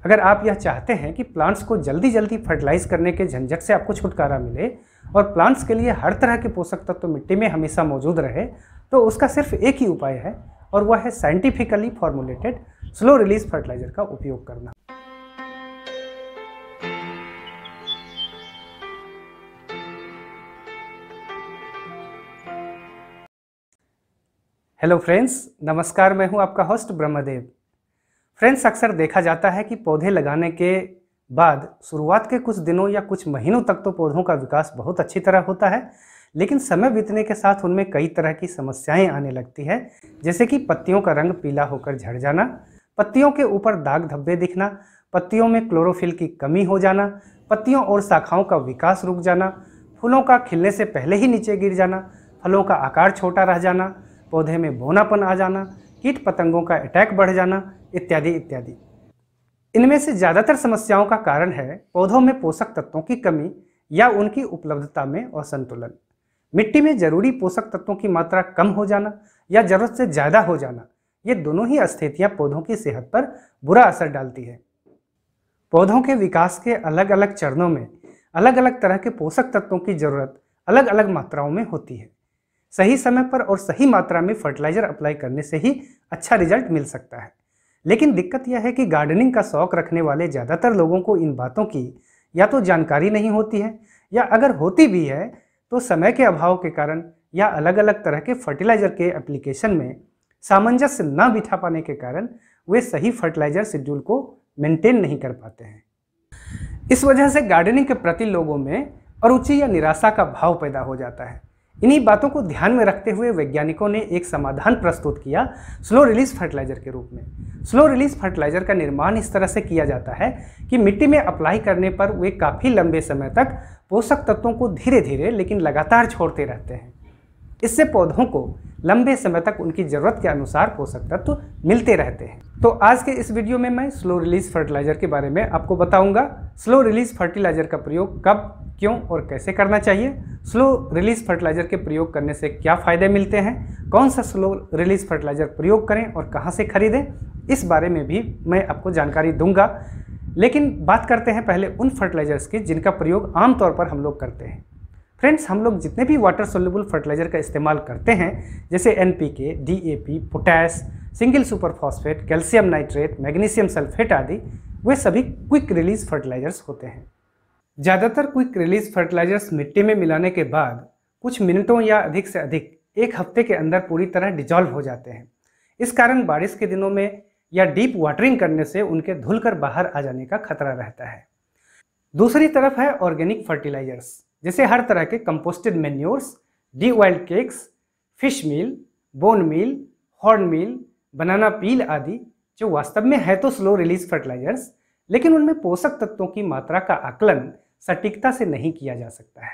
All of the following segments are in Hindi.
अगर आप यह चाहते हैं कि प्लांट्स को जल्दी जल्दी फर्टिलाइज करने के झंझट से आपको छुटकारा मिले और प्लांट्स के लिए हर तरह के पोषक तत्व मिट्टी में हमेशा मौजूद रहे, तो उसका सिर्फ एक ही उपाय है और वह है scientifically formulated slow release fertiliser का उपयोग करना। हेलो फ्रेंड्स, नमस्कार। मैं हूं आपका होस्ट ब्रह्मदेव। फ्रेंड्स, अक्सर देखा जाता है कि पौधे लगाने के बाद शुरुआत के कुछ दिनों या कुछ महीनों तक तो पौधों का विकास बहुत अच्छी तरह होता है, लेकिन समय बीतने के साथ उनमें कई तरह की समस्याएं आने लगती है, जैसे कि पत्तियों का रंग पीला होकर झड़ जाना, पत्तियों के ऊपर दाग धब्बे दिखना, पत्तियों में क्लोरोफिल की कमी हो जाना, पत्तियों और शाखाओं का विकास रुक जाना, फूलों का खिलने से पहले ही नीचे गिर जाना, फलों का आकार छोटा रह जाना, पौधे में बौनापन आ जाना, कीट पतंगों का अटैक बढ़ जाना, इत्यादि इत्यादि। इनमें से ज़्यादातर समस्याओं का कारण है पौधों में पोषक तत्वों की कमी या उनकी उपलब्धता में असंतुलन। मिट्टी में जरूरी पोषक तत्वों की मात्रा कम हो जाना या जरूरत से ज़्यादा हो जाना, ये दोनों ही स्थितियाँ पौधों की सेहत पर बुरा असर डालती है। पौधों के विकास के अलग अलग चरणों में अलग अलग तरह के पोषक तत्वों की जरूरत अलग अलग मात्राओं में होती है। सही समय पर और सही मात्रा में फर्टिलाइजर अप्लाई करने से ही अच्छा रिजल्ट मिल सकता है। लेकिन दिक्कत यह है कि गार्डनिंग का शौक रखने वाले ज़्यादातर लोगों को इन बातों की या तो जानकारी नहीं होती है, या अगर होती भी है तो समय के अभाव के कारण या अलग अलग तरह के फर्टिलाइजर के एप्लीकेशन में सामंजस्य न बिठा पाने के कारण वे सही फर्टिलाइजर शेड्यूल को मेंटेन नहीं कर पाते हैं। इस वजह से गार्डनिंग के प्रति लोगों में अरुचि या निराशा का भाव पैदा हो जाता है। इन्हीं बातों को ध्यान में रखते हुए वैज्ञानिकों ने एक समाधान प्रस्तुत किया स्लो रिलीज फर्टिलाइजर के रूप में। स्लो रिलीज फर्टिलाइजर का निर्माण इस तरह से किया जाता है कि मिट्टी में अप्लाई करने पर वे काफ़ी लंबे समय तक पोषक तत्वों को धीरे धीरे लेकिन लगातार छोड़ते रहते हैं। इससे पौधों को लंबे समय तक उनकी ज़रूरत के अनुसार पोषक तत्व मिलते रहते हैं। तो आज के इस वीडियो में मैं स्लो रिलीज फर्टिलाइजर के बारे में आपको बताऊंगा। स्लो रिलीज फर्टिलाइजर का प्रयोग कब, क्यों और कैसे करना चाहिए, स्लो रिलीज फर्टिलाइजर के प्रयोग करने से क्या फ़ायदे मिलते हैं, कौन सा स्लो रिलीज फर्टिलाइजर प्रयोग करें और कहाँ से खरीदें, इस बारे में भी मैं आपको जानकारी दूंगा। लेकिन बात करते हैं पहले उन फर्टिलाइजर्स की जिनका प्रयोग आमतौर पर हम लोग करते हैं। फ्रेंड्स, हम लोग जितने भी वाटर सोल्यूबल फर्टिलाइजर का इस्तेमाल करते हैं, जैसे NPK, DAP, potash, single super phosphate, calcium nitrate, magnesium sulphate आदि, वे सभी क्विक रिलीज फर्टिलाइजर्स होते हैं। ज़्यादातर क्विक रिलीज फर्टिलाइजर्स मिट्टी में मिलाने के बाद कुछ मिनटों या अधिक से अधिक एक हफ्ते के अंदर पूरी तरह डिजॉल्व हो जाते हैं। इस कारण बारिश के दिनों में या डीप वाटरिंग करने से उनके धुलकर बाहर आ जाने का खतरा रहता है। दूसरी तरफ है ऑर्गेनिक फर्टिलाइजर्स, जैसे हर तरह के कंपोस्टेड मैन्योर्स, डी-ऑइल्ड केक्स, फिश मील, बोन मील, हॉर्न मील, बनाना पील आदि, जो वास्तव में है तो स्लो रिलीज फर्टिलाइजर्स, लेकिन उनमें पोषक तत्वों की मात्रा का आकलन सटीकता से नहीं किया जा सकता है।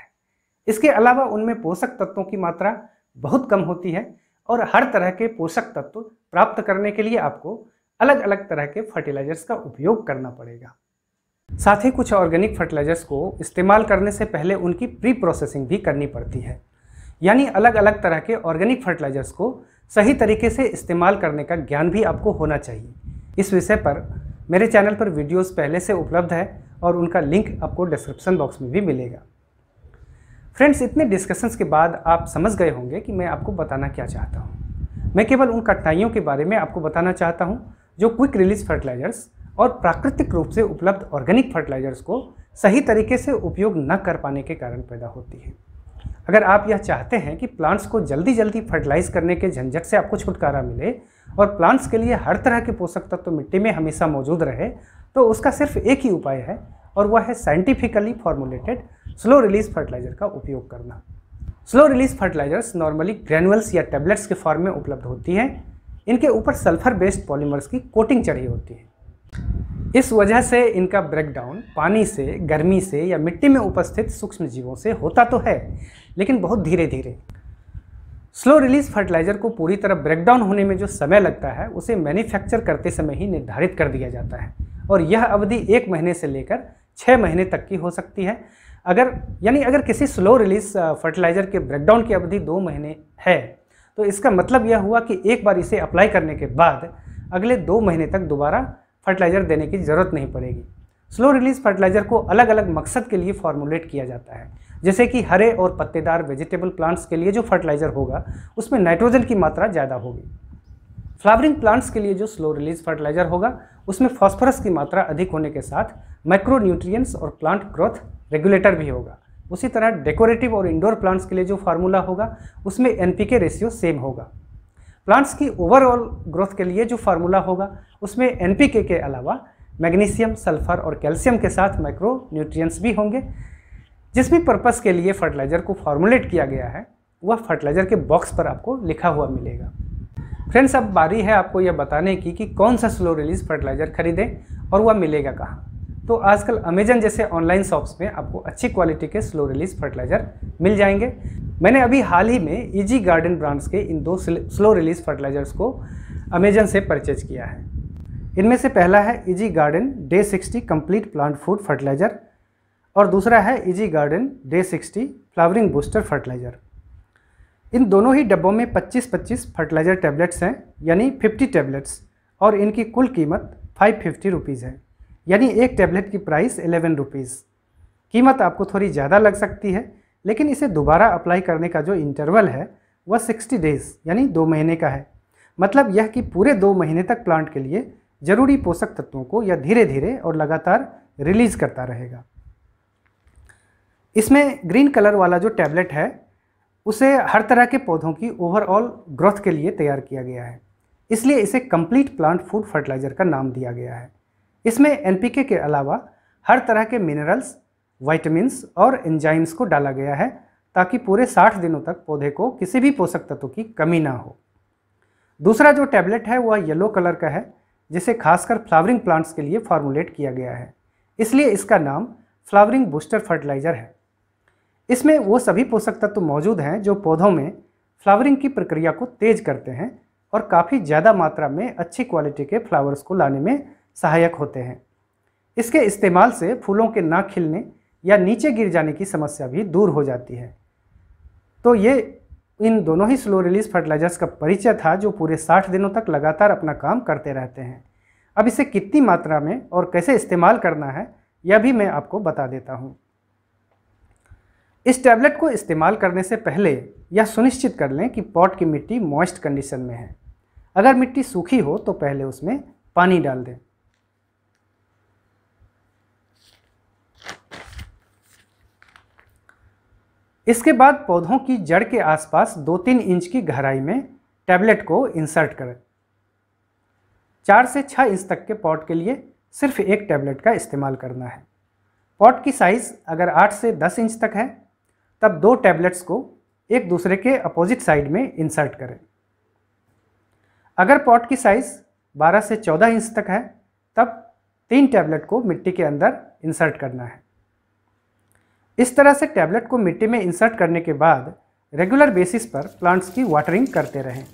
इसके अलावा उनमें पोषक तत्वों की मात्रा बहुत कम होती है और हर तरह के पोषक तत्व प्राप्त करने के लिए आपको अलग अलग तरह के फर्टिलाइजर्स का उपयोग करना पड़ेगा। साथ ही कुछ ऑर्गेनिक फर्टिलाइजर्स को इस्तेमाल करने से पहले उनकी प्री प्रोसेसिंग भी करनी पड़ती है, यानी अलग अलग तरह के ऑर्गेनिक फर्टिलाइजर्स को सही तरीके से इस्तेमाल करने का ज्ञान भी आपको होना चाहिए। इस विषय पर मेरे चैनल पर वीडियोस पहले से उपलब्ध है और उनका लिंक आपको डिस्क्रिप्शन बॉक्स में भी मिलेगा। फ्रेंड्स, इतने डिस्कशंस के बाद आप समझ गए होंगे कि मैं आपको बताना क्या चाहता हूँ। मैं केवल उन कठिनाइयों के बारे में आपको बताना चाहता हूँ जो क्विक रिलीज फर्टिलाइजर्स और प्राकृतिक रूप से उपलब्ध ऑर्गेनिक फर्टिलाइजर्स को सही तरीके से उपयोग न कर पाने के कारण पैदा होती है। अगर आप यह चाहते हैं कि प्लांट्स को जल्दी जल्दी फर्टिलाइज करने के झंझट से आपको छुटकारा मिले और प्लांट्स के लिए हर तरह के पोषक तत्व मिट्टी में हमेशा मौजूद रहे, तो उसका सिर्फ एक ही उपाय है और वह है scientifically formulated slow release fertiliser का उपयोग करना। Slow release fertilisers normally granules या टैबलेट्स के फॉर्म में उपलब्ध होती हैं। इनके ऊपर सल्फर बेस्ड पॉलीमर्स की कोटिंग चढ़ी होती है। इस वजह से इनका ब्रेकडाउन पानी से, गर्मी से या मिट्टी में उपस्थित सूक्ष्म जीवों से होता तो है, लेकिन बहुत धीरे धीरे। स्लो रिलीज फर्टिलाइजर को पूरी तरह ब्रेकडाउन होने में जो समय लगता है, उसे मैन्युफैक्चर करते समय ही निर्धारित कर दिया जाता है और यह अवधि 1 महीने से लेकर 6 महीने तक की हो सकती है। अगर किसी स्लो रिलीज फर्टिलाइजर के ब्रेकडाउन की अवधि 2 महीने है, तो इसका मतलब यह हुआ कि एक बार इसे अप्लाई करने के बाद अगले 2 महीने तक दोबारा फर्टिलाइज़र देने की ज़रूरत नहीं पड़ेगी। स्लो रिलीज फर्टिलाइज़र को अलग अलग मकसद के लिए फॉर्मुलेट किया जाता है, जैसे कि हरे और पत्तेदार वेजिटेबल प्लांट्स के लिए जो फर्टिलाइज़र होगा उसमें नाइट्रोजन की मात्रा ज़्यादा होगी। फ्लावरिंग प्लांट्स के लिए जो स्लो रिलीज फर्टिलाइज़र होगा उसमें फॉस्फोरस की मात्रा अधिक होने के साथ माइक्रो न्यूट्रिएंट्स और प्लांट ग्रोथ रेगुलेटर भी होगा। उसी तरह डेकोरेटिव और इंडोर प्लांट्स के लिए जो फार्मूला होगा उसमें एनपीके रेशियो सेम होगा। प्लांट्स की ओवरऑल ग्रोथ के लिए जो फार्मूला होगा उसमें एनपीके के अलावा मैग्नीशियम, सल्फर और कैल्शियम के साथ माइक्रो न्यूट्रिएंट्स भी होंगे। जिस भी पर्पस के लिए फर्टिलाइज़र को फॉर्मुलेट किया गया है वह फर्टिलाइज़र के बॉक्स पर आपको लिखा हुआ मिलेगा। फ्रेंड्स, अब बारी है आपको यह बताने की कि कौन सा स्लो रिलीज फर्टिलाइज़र खरीदें और वह मिलेगा कहाँ। तो आजकल अमेजन जैसे ऑनलाइन शॉप्स में आपको अच्छी क्वालिटी के स्लो रिलीज फर्टिलाइज़र मिल जाएंगे। मैंने अभी हाल ही में इजी गार्डन ब्रांड्स के इन 2 स्लो रिलीज फर्टिलाइज़र्स को अमेजन से परचेज किया है। इनमें से पहला है easy garden day 60 complete plant food fertilizer और दूसरा है easy garden day 60 flowering booster fertilizer. इन दोनों ही डब्बों में 25-25 फर्टिलाइज़र टैबलेट्स हैं, यानी 50 टैबलेट्स, और इनकी कुल कीमत 550 रुपीज़ है, यानी एक टैबलेट की प्राइस 11 रुपीज़। कीमत आपको थोड़ी ज़्यादा लग सकती है, लेकिन इसे दोबारा अप्लाई करने का जो इंटरवल है वह 60 डेज़ यानी 2 महीने का है। मतलब यह कि पूरे 2 महीने तक प्लांट के लिए जरूरी पोषक तत्वों को यह धीरे धीरे और लगातार रिलीज करता रहेगा। इसमें ग्रीन कलर वाला जो टैबलेट है उसे हर तरह के पौधों की ओवरऑल ग्रोथ के लिए तैयार किया गया है, इसलिए इसे कंप्लीट प्लांट फूड फर्टिलाइज़र का नाम दिया गया है। इसमें एनपीके के अलावा हर तरह के मिनरल्स, विटामिन्स और एंजाइम्स को डाला गया है ताकि पूरे 60 दिनों तक पौधे को किसी भी पोषक तत्व की कमी ना हो। दूसरा जो टैबलेट है वह येलो कलर का है, जिसे खासकर फ्लावरिंग प्लांट्स के लिए फॉर्मुलेट किया गया है, इसलिए इसका नाम फ्लावरिंग बूस्टर फर्टिलाइज़र है। इसमें वो सभी पोषक तत्व मौजूद हैं जो पौधों में फ्लावरिंग की प्रक्रिया को तेज करते हैं और काफ़ी ज़्यादा मात्रा में अच्छी क्वालिटी के फ्लावर्स को लाने में सहायक होते हैं। इसके इस्तेमाल से फूलों के ना खिलने या नीचे गिर जाने की समस्या भी दूर हो जाती है। तो ये इन दोनों ही स्लो रिलीज फर्टिलाइजर्स का परिचय था जो पूरे 60 दिनों तक लगातार अपना काम करते रहते हैं। अब इसे कितनी मात्रा में और कैसे इस्तेमाल करना है यह भी मैं आपको बता देता हूँ। इस टैबलेट को इस्तेमाल करने से पहले यह सुनिश्चित कर लें कि पॉट की मिट्टी मॉइस्ट कंडीशन में है। अगर मिट्टी सूखी हो तो पहले उसमें पानी डाल दें। इसके बाद पौधों की जड़ के आसपास 2-3 इंच की गहराई में टैबलेट को इंसर्ट करें। 4 से 6 इंच तक के पॉट के लिए सिर्फ एक टैबलेट का इस्तेमाल करना है। पॉट की साइज़ अगर 8 से 10 इंच तक है तब 2 टैबलेट्स को एक दूसरे के अपोजिट साइड में इंसर्ट करें। अगर पॉट की साइज़ 12 से 14 इंच तक है तब 3 टैबलेट को मिट्टी के अंदर इंसर्ट करना है। इस तरह से टैबलेट को मिट्टी में इंसर्ट करने के बाद रेगुलर बेसिस पर प्लांट्स की वाटरिंग करते रहें।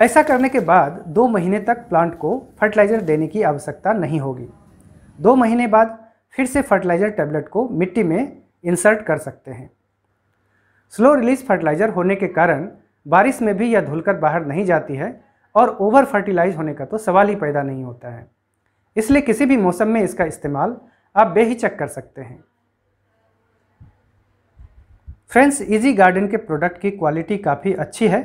ऐसा करने के बाद 2 महीने तक प्लांट को फर्टिलाइज़र देने की आवश्यकता नहीं होगी। 2 महीने बाद फिर से फर्टिलाइज़र टैबलेट को मिट्टी में इंसर्ट कर सकते हैं। स्लो रिलीज फर्टिलाइज़र होने के कारण बारिश में भी यह धुलकर बाहर नहीं जाती है और ओवर फर्टिलाइज होने का तो सवाल ही पैदा नहीं होता है, इसलिए किसी भी मौसम में इसका इस्तेमाल आप बेहिचक कर सकते हैं। फ्रेंड्स, इजी गार्डन के प्रोडक्ट की क्वालिटी काफ़ी अच्छी है,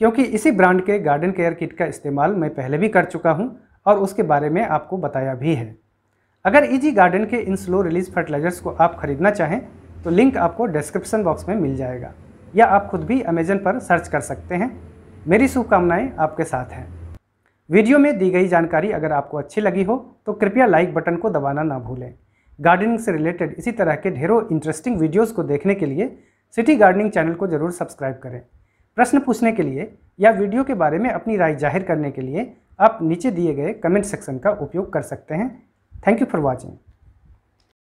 क्योंकि इसी ब्रांड के गार्डन केयर किट का इस्तेमाल मैं पहले भी कर चुका हूं और उसके बारे में आपको बताया भी है। अगर इजी गार्डन के इन स्लो रिलीज फर्टिलाइजर्स को आप खरीदना चाहें तो लिंक आपको डिस्क्रिप्शन बॉक्स में मिल जाएगा, या आप खुद भी अमेजन पर सर्च कर सकते हैं। मेरी शुभकामनाएं आपके साथ हैं। वीडियो में दी गई जानकारी अगर आपको अच्छी लगी हो तो कृपया लाइक बटन को दबाना ना भूलें। गार्डनिंग से रिलेटेड इसी तरह के ढेरों इंटरेस्टिंग वीडियोज़ को देखने के लिए सिटी गार्डनिंग चैनल को जरूर सब्सक्राइब करें। प्रश्न पूछने के लिए या वीडियो के बारे में अपनी राय जाहिर करने के लिए आप नीचे दिए गए कमेंट सेक्शन का उपयोग कर सकते हैं। Thank you for watching.